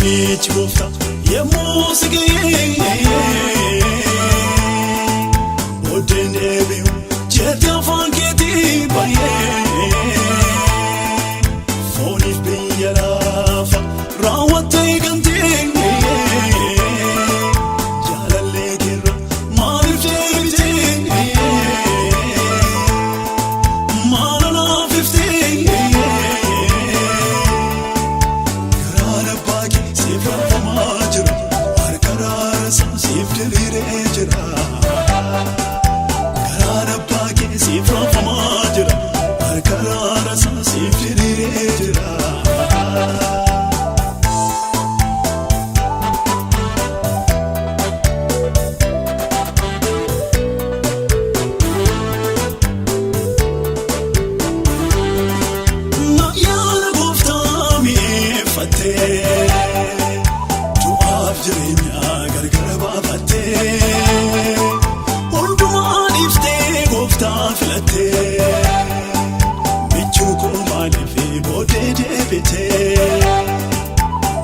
Wamichi gofta yemusige Odene biu jeti afanketi baye Fonif biyarafa rawate gante Jalale gira marifte Malala 50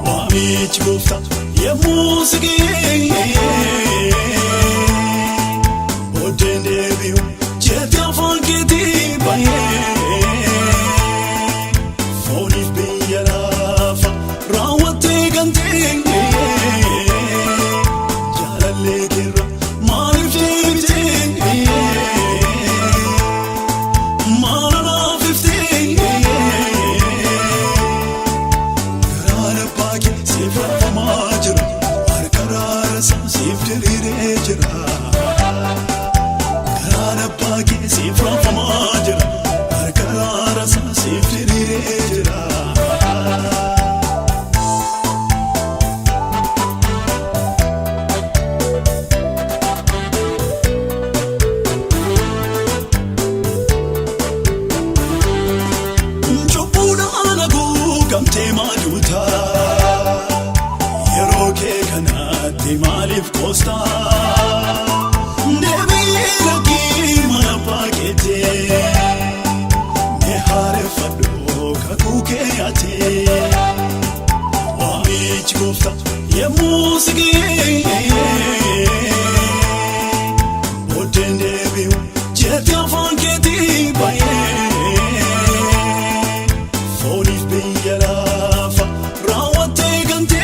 Wamichi gofta yemusige Odene biu jeti afanketi baye Fonif biyarafa rawate gante Jalale gira marifte Malala 50 Malif Costa Nebi lagi mana pakete Nehare fado kakuke ate Wamichi gofta yemusige Odene biu jeti afanketi baye Fonif biyarafa rawate gante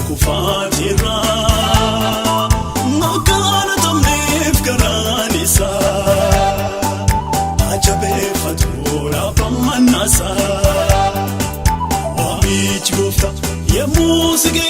Kufatira Makana tamnef karanisa Ajabe fatura pamanasa Wamichi gofta yemusige